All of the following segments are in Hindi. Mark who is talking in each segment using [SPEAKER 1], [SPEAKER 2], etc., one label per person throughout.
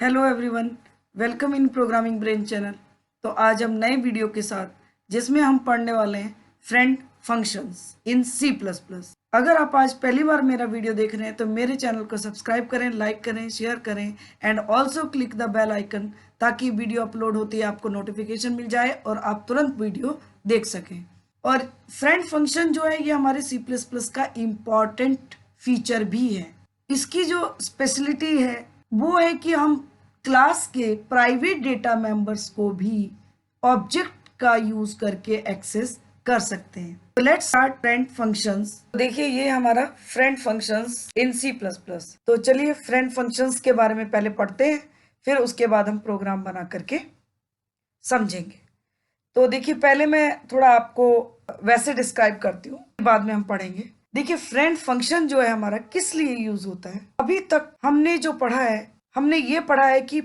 [SPEAKER 1] Hello everyone, welcome in programming brain channel. तो आज हम नए वीडियो के साथ जिसमें हम पढ़ने वाले हैं friend functions in C plus plus. अगर आप आज पहली बार मेरा वीडियो देख रहे हैं तो मेरे चैनल को सब्सक्राइब करें, लाइक करें, शेयर करें and also click the bell icon ताकि वीडियो अपलोड होती है आपको नोटिफिकेशन मिल जाए और आप तुरंत वीडियो देख सकें। और फ्रेंड फंक्शन जो है ये हमारे सी प्लस प्लस का इम्पॉर्टेंट फीचर भी है। इसकी जो स्पेशलिटी है वो है कि हम क्लास के प्राइवेट डेटा मेंबर्स को भी ऑब्जेक्ट का यूज करके एक्सेस कर सकते हैं। तो लेट्स स्टार्ट फ्रेंड फंक्शंस। देखिए ये हमारा friend functions in C plus plus. तो चलिए फ्रेंड फंक्शंस के बारे में पहले पढ़ते हैं, फिर उसके बाद हम प्रोग्राम बना करके समझेंगे। तो देखिए पहले मैं थोड़ा आपको वैसे डिस्क्राइब करती हूँ, बाद में हम पढ़ेंगे। देखिए फ्रेंड फंक्शन जो है हमारा किस लिए यूज होता है। अभी तक हमने जो पढ़ा है, हमने ये पढ़ा है कि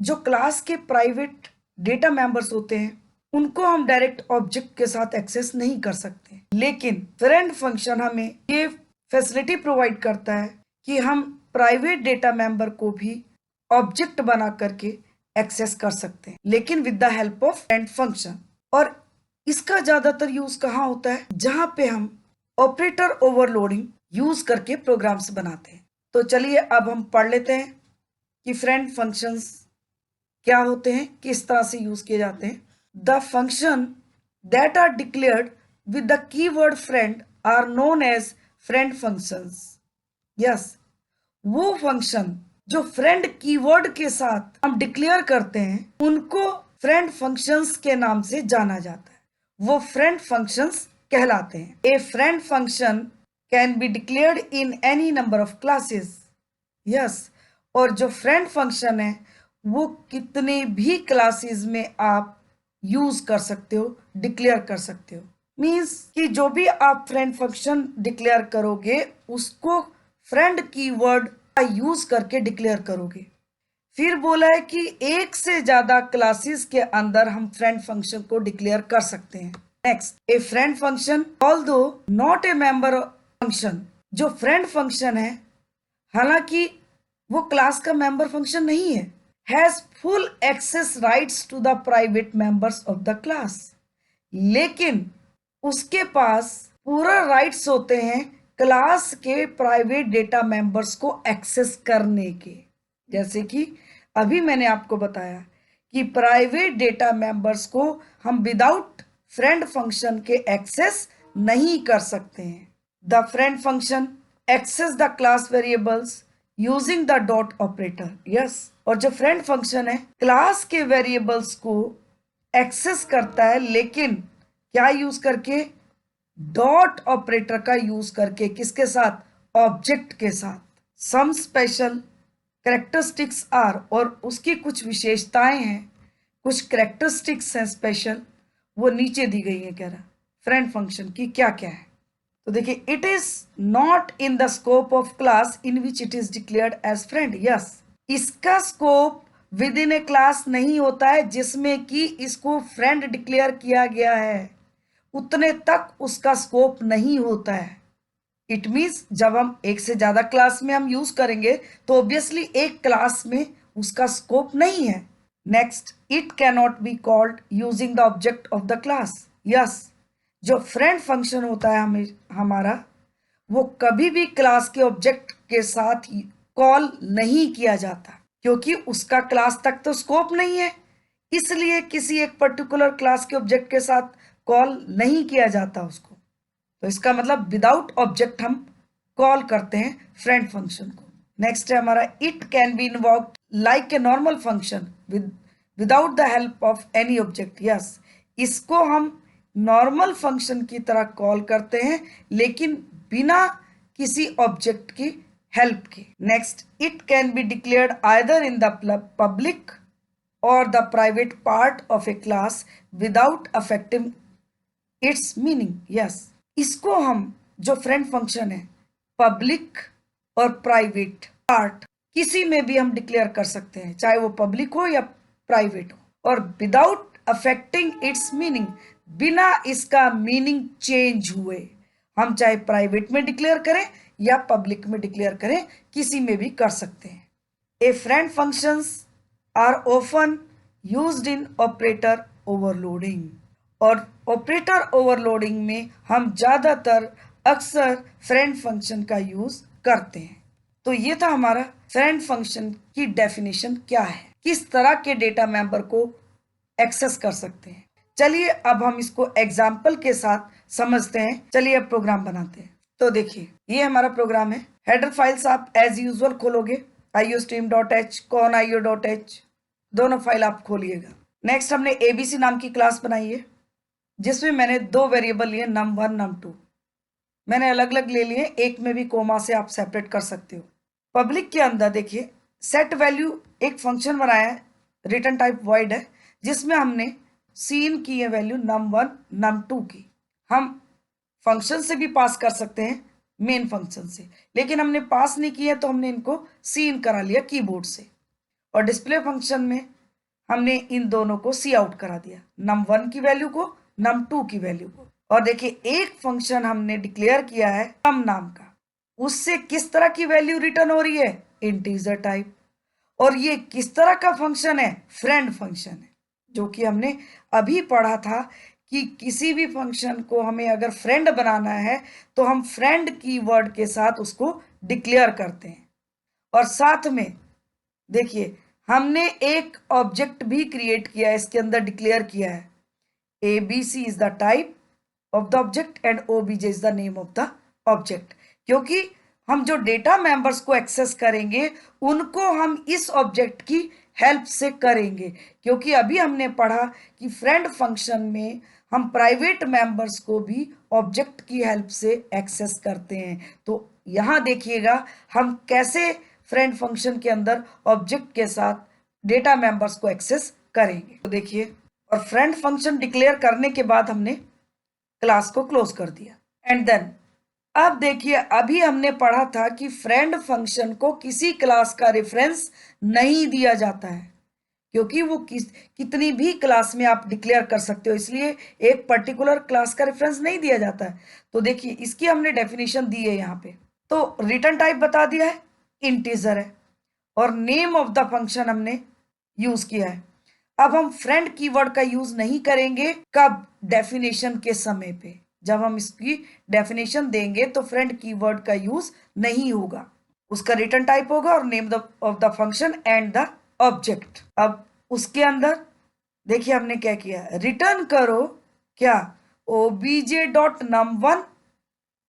[SPEAKER 1] जो क्लास के प्राइवेट डेटा मेंबर्स होते हैं उनको हम डायरेक्ट ऑब्जेक्ट के साथ एक्सेस नहीं कर सकते, लेकिन फ्रेंड फंक्शन हमें ये फैसिलिटी प्रोवाइड करता है कि हम प्राइवेट डेटा मेंबर को भी ऑब्जेक्ट बना करके एक्सेस कर सकते हैं, लेकिन with the help of friend function. और इसका ज्यादातर यूज कहाँ होता है, जहां पे हम ऑपरेटर ओवरलोडिंग यूज करके प्रोग्राम्स बनाते हैं। तो चलिए अब हम पढ़ लेते हैं कि फ्रेंड फंक्शंस क्या होते हैं, किस तरह से यूज किए जाते हैं। The function that are declared with the keyword friend are known as friend functions. Yes, वो फंक्शन जो फ्रेंड कीवर्ड के साथ हम डिक्लेयर करते हैं उनको फ्रेंड फंक्शंस के नाम से जाना जाता है, वो फ्रेंड फंक्शंस कहलाते हैं। A friend function can be declared in any number of classes. Yes, और जो फ्रेंड फंक्शन है वो कितने भी क्लासेस में आप यूज कर सकते हो, डिक्लेयर कर सकते हो। मींस कि जो भी आप फ्रेंड फंक्शन डिक्लेयर करोगे उसको फ्रेंड कीवर्ड का यूज करके डिक्लेयर करोगे। फिर बोला है कि एक से ज्यादा क्लासेस के अंदर हम फ्रेंड फंक्शन को डिक्लेयर कर सकते हैं। Next, a friend function although not a member function. जो फ्रेंड फंक्शन है हालांकि वो क्लास का मेंबर फंक्शन नहीं है, has full access rights to the private members of the class, लेकिन उसके पास पूरा राइट्स होते हैं क्लास के प्राइवेट डेटा मेंबर्स को एक्सेस करने के। जैसे कि अभी मैंने आपको बताया कि प्राइवेट डेटा मेंबर्स को हम विदाउट फ्रेंड फंक्शन के एक्सेस नहीं कर सकते हैं। The friend function access the class variables using the dot operator. Yes, और जो फ्रेंड फंक्शन है क्लास के वेरिएबल्स को एक्सेस करता है, लेकिन क्या यूज करके, डॉट ऑपरेटर का यूज करके। किसके साथ, ऑब्जेक्ट के साथ। सम स्पेशल कैरेक्टरिस्टिक्स आर, और उसकी कुछ विशेषताएं हैं, कुछ कैरेक्टरिस्टिक्स हैं स्पेशल, वो नीचे दी गई है। कह रहा फ्रेंड फंक्शन की क्या क्या है। तो देखिए, it is not in the scope of class in which it is declared as friend. Yes, इसका scope within a class नहीं होता है जिसमें कि इसको फ्रेंड डिक्लेयर किया गया है, उतने तक उसका स्कोप नहीं होता है। इट मीन्स जब हम एक से ज्यादा क्लास में हम यूज करेंगे तो ऑब्वियसली एक क्लास में उसका स्कोप नहीं है। Next, it cannot be called using the object of the class. Yes, जो फ्रेंड फंक्शन होता है हमें हमारा, वो कभी भी क्लास के ऑब्जेक्ट के साथ कॉल नहीं किया जाता, क्योंकि उसका क्लास तक तो स्कोप नहीं है, इसलिए किसी एक पर्टिकुलर क्लास के ऑब्जेक्ट के साथ कॉल नहीं किया जाता उसको। तो इसका मतलब विदाउट ऑब्जेक्ट हम कॉल करते हैं फ्रेंड फंक्शन को। नेक्स्ट है हमारा, it can B invoked like a normal function without the help of any object. Yes, इसको हम नॉर्मल फंक्शन की तरह कॉल करते हैं, लेकिन बिना किसी ऑब्जेक्ट की हेल्प के। Next, it can be declared either in the public or the private part of a class without affecting its meaning. Yes, इसको हम जो फ्रेंड फंक्शन है पब्लिक और प्राइवेट पार्ट किसी में भी हम डिक्लेयर कर सकते हैं, चाहे वो पब्लिक हो या प्राइवेट हो, और विदाउट अफेक्टिंग इट्स मीनिंग, बिना इसका मीनिंग चेंज हुए। हम चाहे प्राइवेट में डिक्लेयर करें या पब्लिक में डिक्लेयर करें, किसी में भी कर सकते हैं। A friend functions are often used in operator overloading. और ऑपरेटर ओवरलोडिंग में हम ज़्यादातर अक्सर फ्रेंड फंक्शन का यूज़ करते हैं। तो ये था हमारा फ्रेंड फंक्शन की डेफिनेशन क्या है, किस तरह के डेटा मेंबर को एक्सेस कर सकते हैं। चलिए अब हम इसको एग्जाम्पल के साथ समझते हैं। चलिए अब प्रोग्राम बनाते हैं। तो देखिए ये हमारा प्रोग्राम है। हेडर फाइल्स आप एज यूजुअल खोलोगे, iostream.h, conio.h, दोनों फाइल आप खोलिएगा। नेक्स्ट हमने abc नाम की क्लास बनाई है जिसमें मैंने दो वेरिएबल लिए, num1 num2। मैंने अलग अलग ले लिए, एक में भी कोमा से आप सेपरेट कर सकते हो। पब्लिक के अंदर देखिए सेट वैल्यू एक फंक्शन बनाया है, रिटर्न टाइप वॉइड है, जिसमें हमने सीन की है वैल्यू num1 num2 की। हम फंक्शन से भी पास कर सकते हैं, मेन फंक्शन से, लेकिन हमने पास नहीं किया तो हमने इनको सीन करा लिया कीबोर्ड से। और डिस्प्ले फंक्शन में हमने इन दोनों को सी आउट करा दिया, num1 की वैल्यू को, num2 की वैल्यू को। और देखिए एक फंक्शन हमने डिक्लेयर किया है सम नाम का, उससे किस तरह की वैल्यू रिटर्न हो रही है, इंटीजर टाइप। और ये किस तरह का फंक्शन है, फ्रेंड फंक्शन है, जो कि हमने अभी पढ़ा था कि किसी भी फंक्शन को हमें अगर फ्रेंड बनाना है तो हम फ्रेंड कीवर्ड के साथ उसको डिक्लेयर करते हैं। और साथ में देखिए हमने एक ऑब्जेक्ट भी क्रिएट किया है, इसके अंदर डिक्लेयर किया है ABC is the type of the object and OBJ is the name of the object. क्योंकि हम जो डेटा मेंबर्स को एक्सेस करेंगे उनको हम इस ऑब्जेक्ट की हेल्प से करेंगे, क्योंकि अभी हमने पढ़ा कि फ्रेंड फंक्शन में हम प्राइवेट मेंबर्स को भी ऑब्जेक्ट की हेल्प से एक्सेस करते हैं। तो यहाँ देखिएगा हम कैसे फ्रेंड फंक्शन के अंदर ऑब्जेक्ट के साथ डेटा मेंबर्स को एक्सेस करेंगे। तो देखिए, और फ्रेंड फंक्शन डिक्लेयर करने के बाद हमने क्लास को क्लोज कर दिया। एंड देन अब देखिए अभी हमने पढ़ा था कि फ्रेंड फंक्शन को किसी क्लास का रेफरेंस नहीं दिया जाता है, क्योंकि वो कितनी भी क्लास में आप डिक्लेयर कर सकते हो, इसलिए एक पर्टिकुलर क्लास का रेफरेंस नहीं दिया जाता है। तो देखिए इसकी हमने डेफिनेशन दी है यहाँ पे। तो रिटर्न टाइप बता दिया है, इंटीजर है, और नेम ऑफ द फंक्शन हमने यूज किया है। अब हम फ्रेंड कीवर्ड का यूज नहीं करेंगे, कब, डेफिनेशन के समय पे। जब हम इसकी डेफिनेशन देंगे तो फ्रेंड कीवर्ड का यूज नहीं होगा, उसका रिटर्न टाइप होगा और name of the function and the object. अब उसके अंदर देखिए हमने क्या किया, रिटर्न करो क्या, obj.num1।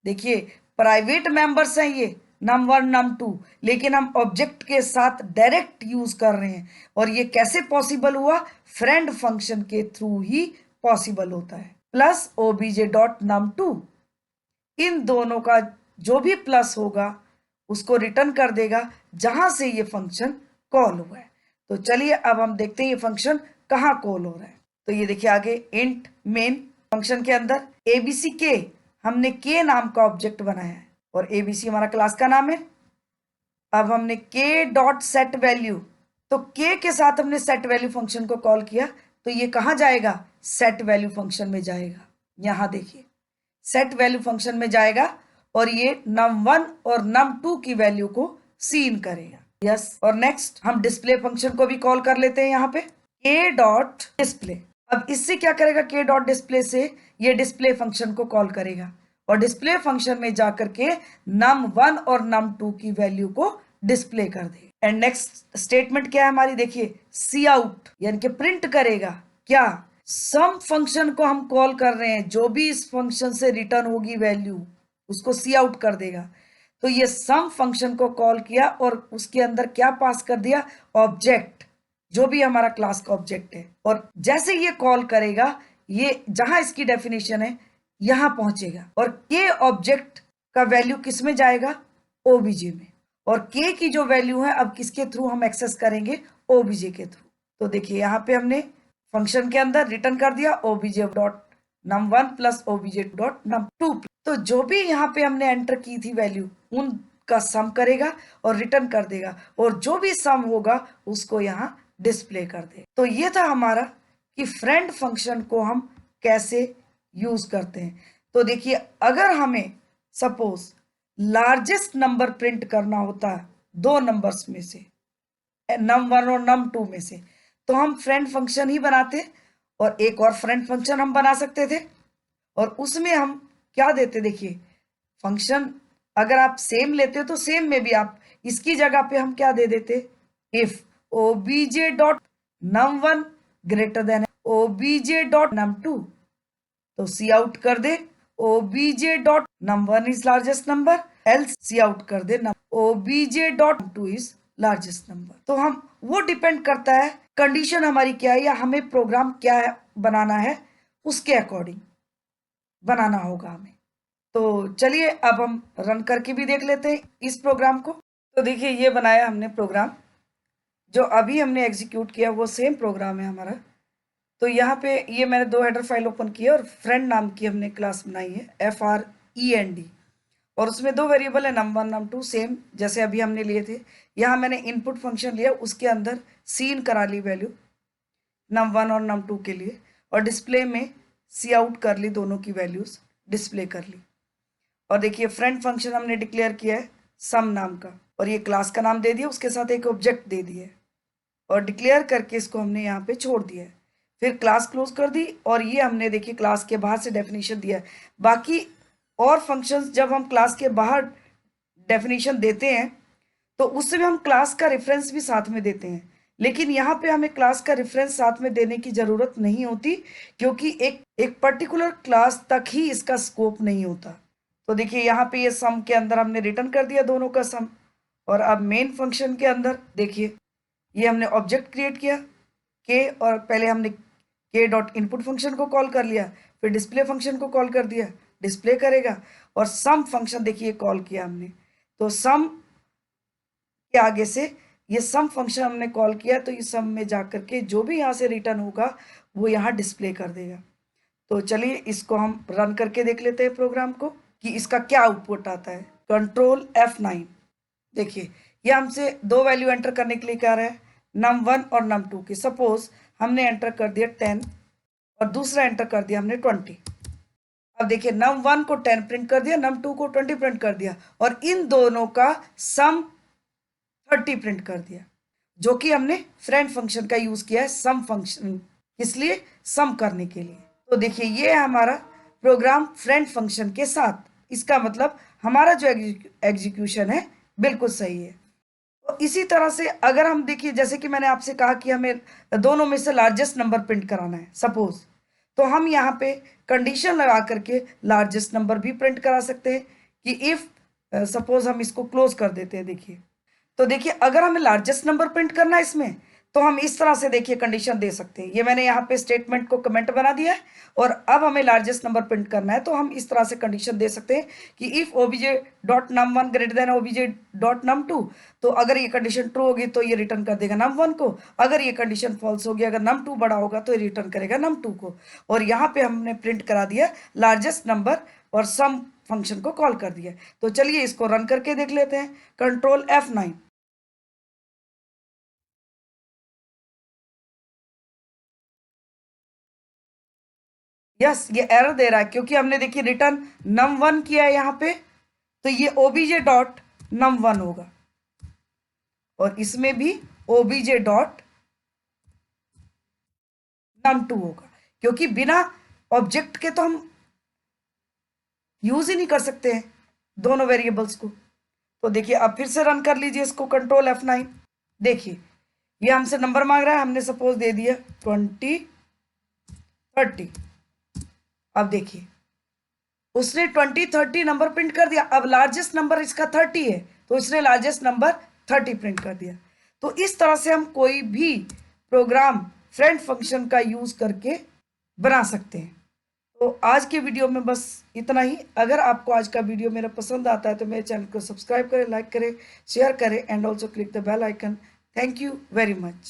[SPEAKER 1] देखिए प्राइवेट मेंबर्स हैं ये num1 num2, लेकिन हम ऑब्जेक्ट के साथ डायरेक्ट यूज कर रहे हैं। और ये कैसे पॉसिबल हुआ, फ्रेंड फंक्शन के थ्रू ही पॉसिबल होता है। प्लस obj.num2, इन दोनों का जो भी प्लस होगा उसको रिटर्न कर देगा जहां से ये फंक्शन कॉल हुआ है। तो चलिए अब हम देखते हैं ये फंक्शन कहाँ कॉल हो रहा है। तो ये देखिए आगे इंट मेन फंक्शन के अंदर abc के, हमने के नाम का ऑब्जेक्ट बनाया है और abc हमारा क्लास का नाम है। अब हमने के डॉट सेट वैल्यू, तो के के साथ हमने सेट वैल्यू फंक्शन को कॉल किया, तो ये कहाँ जाएगा, सेट वैल्यू फंक्शन में जाएगा। यहाँ देखिए सेट वैल्यू फंक्शन में जाएगा और ये num1 और num2 की वैल्यू को सीन करेगा। यस, और नेक्स्ट हम डिस्प्ले फंक्शन को भी कॉल कर लेते हैं यहाँ पे, के डॉट डिस्प्ले। अब इससे क्या करेगा, के डॉट डिस्प्ले से ये डिस्प्ले फंक्शन को कॉल करेगा और डिस्प्ले फंक्शन में जाकर के num1 और num2 की वैल्यू को डिस्प्ले कर देगा। एंड नेक्स्ट स्टेटमेंट क्या है हमारी, देखिए सी आउट, यानी कि प्रिंट करेगा क्या, सम फंक्शन को हम कॉल कर रहे हैं, जो भी इस फंक्शन से रिटर्न होगी वैल्यू उसको सी आउट कर देगा। तो ये सम फंक्शन को कॉल किया और उसके अंदर क्या पास कर दिया, ऑब्जेक्ट, जो भी हमारा क्लास का ऑब्जेक्ट है। और जैसे ये कॉल करेगा ये जहां इसकी डेफिनेशन है यहां पहुंचेगा और के ऑब्जेक्ट का वैल्यू किस में जाएगा, ओबीजे में। और के की जो वैल्यू है अब किसके थ्रू हम एक्सेस करेंगे, ओबीजे के थ्रू। तो देखिए यहाँ पे हमने फंक्शन के अंदर रिटर्न कर दिया obj.num1 प्लस obj.num2। तो जो भी यहाँ पे हमने एंटर की थी वैल्यू उनका सम करेगा और रिटर्न कर देगा, और जो भी सम होगा उसको यहाँ डिस्प्ले कर देगा। तो ये था हमारा कि फ्रेंड फंक्शन को हम कैसे यूज करते हैं। तो देखिए अगर हमें सपोज लार्जेस्ट नंबर प्रिंट करना होता है दो नंबर्स में से, num1 और num2 में से, तो हम फ्रेंड फंक्शन ही बनाते और एक और फ्रेंड फंक्शन हम बना सकते थे और उसमें हम क्या देते, देखिए फंक्शन अगर आप सेम लेते हो तो सेम में भी आप इसकी जगह पे हम क्या दे देते, if obj dot num1 greater than obj dot num2, तो सी आउट कर दे obj dot num1 is largest number, else C out कर दे obj dot num2 is largest number. तो हम वो डिपेंड करता है कंडीशन हमारी क्या है या हमें प्रोग्राम क्या है बनाना है, उसके अकॉर्डिंग बनाना होगा हमें। तो चलिए अब हम रन करके भी देख लेते हैं इस प्रोग्राम को। तो देखिए ये बनाया हमने प्रोग्राम, जो अभी हमने एग्जीक्यूट किया वो सेम प्रोग्राम है हमारा। तो यहाँ पे ये मैंने 2 हेडर फाइल ओपन की है और फ्रेंड नाम की हमने क्लास बनाई है FREND, और उसमें 2 वेरिएबल है num1 num2 सेम जैसे अभी हमने लिए थे। यहाँ मैंने इनपुट फंक्शन लिया, उसके अंदर सीन करा ली वैल्यू num1 और num2 के लिए, और डिस्प्ले में सी आउट कर ली, दोनों की वैल्यूज डिस्प्ले कर ली। और देखिए फ्रेंड फंक्शन हमने डिक्लेयर किया है सम नाम का, और ये क्लास का नाम दे दिया, उसके साथ एक ऑब्जेक्ट दे दिया और डिक्लेयर करके इसको हमने यहाँ पे छोड़ दिया है। फिर क्लास क्लोज कर दी और ये हमने देखिए क्लास के बाहर से डेफिनेशन दिया है। बाकी और फंक्शंस जब हम क्लास के बाहर डेफिनेशन देते हैं तो उससे भी हम क्लास का रेफरेंस भी साथ में देते हैं, लेकिन यहाँ पे हमें क्लास का रेफरेंस साथ में देने की ज़रूरत नहीं होती, क्योंकि एक पर्टिकुलर क्लास तक ही इसका स्कोप नहीं होता। तो देखिए यहाँ पे ये सम के अंदर हमने रिटर्न कर दिया दोनों का सम, और अब मेन फंक्शन के अंदर देखिए ये हमने ऑब्जेक्ट क्रिएट किया के, और पहले हमने के डॉट इनपुट फंक्शन को कॉल कर लिया, फिर डिस्प्ले फंक्शन को कॉल कर दिया, डिस्प्ले करेगा, और सम फंक्शन देखिए कॉल किया हमने, तो सम के आगे से ये सम फंक्शन हमने कॉल किया, तो इस सम में जाकर के जो भी यहाँ से रिटर्न होगा वो यहाँ डिस्प्ले कर देगा। तो चलिए इसको हम रन करके देख लेते हैं प्रोग्राम को कि इसका क्या आउटपुट आता है। कंट्रोल F9, देखिए ये हमसे 2 वैल्यू एंटर करने के लिए कह रहा है num1 और num2 की। सपोज हमने एंटर कर दिया 10 और दूसरा एंटर कर दिया हमने 20। अब देखिए num1 को 10 प्रिंट कर दिया, num2 को 20 प्रिंट कर दिया, और इन दोनों का सम 30 प्रिंट कर दिया, जो कि हमने फ्रेंड फंक्शन का यूज किया है सम फंक्शन, इसलिए सम करने के लिए। तो देखिए ये हमारा प्रोग्राम फ्रेंड फंक्शन के साथ, इसका मतलब हमारा जो एग्जीक्यूशन है बिल्कुल सही है। तो इसी तरह से अगर हम देखिए, जैसे कि मैंने आपसे कहा कि हमें दोनों में से लार्जेस्ट नंबर प्रिंट कराना है सपोज, तो हम यहाँ पे कंडीशन लगा करके लार्जेस्ट नंबर भी प्रिंट करा सकते हैं कि इफ सपोज हम इसको क्लोज कर देते हैं। देखिए तो देखिए अगर हमें लार्जेस्ट नंबर प्रिंट करना है इसमें, तो हम इस तरह से देखिए कंडीशन दे सकते हैं। ये मैंने यहाँ पे स्टेटमेंट को कमेंट बना दिया है, और अब हमें लार्जेस्ट नंबर प्रिंट करना है, तो हम इस तरह से कंडीशन दे सकते हैं कि if obj dot num1 greater than obj dot num2, तो अगर ये कंडीशन ट्रू होगी तो ये रिटर्न कर देगा num1 को, अगर ये कंडीशन फॉल्स होगी, अगर num2 बड़ा होगा तो ये रिटर्न करेगा num2 को। और यहाँ पे हमने प्रिंट करा दिया लार्जेस्ट नंबर और सम फंक्शन को कॉल कर दिया। तो चलिए इसको रन करके देख लेते हैं। कंट्रोल F9, यस ये एरर दे रहा है क्योंकि हमने देखिए रिटर्न num1 किया है यहाँ पे, तो ये obj डॉट num1 होगा, और इसमें भी obj डॉट num2 होगा, क्योंकि बिना ऑब्जेक्ट के तो हम यूज ही नहीं कर सकते हैं दोनों वेरिएबल्स को। तो देखिए अब फिर से रन कर लीजिए इसको, कंट्रोल F9। देखिए ये हमसे नंबर मांग रहा है, हमने सपोज दे दिया 20 30। अब देखिए उसने 20 30 नंबर प्रिंट कर दिया, अब लार्जेस्ट नंबर इसका 30 है, तो इसने लार्जेस्ट नंबर 30 प्रिंट कर दिया। तो इस तरह से हम कोई भी प्रोग्राम फ्रेंड फंक्शन का यूज करके बना सकते हैं। तो आज के वीडियो में बस इतना ही। अगर आपको आज का वीडियो मेरा पसंद आता है तो मेरे चैनल को सब्सक्राइब करें, लाइक करें, शेयर करें, and also click the bell icon. Thank you very much.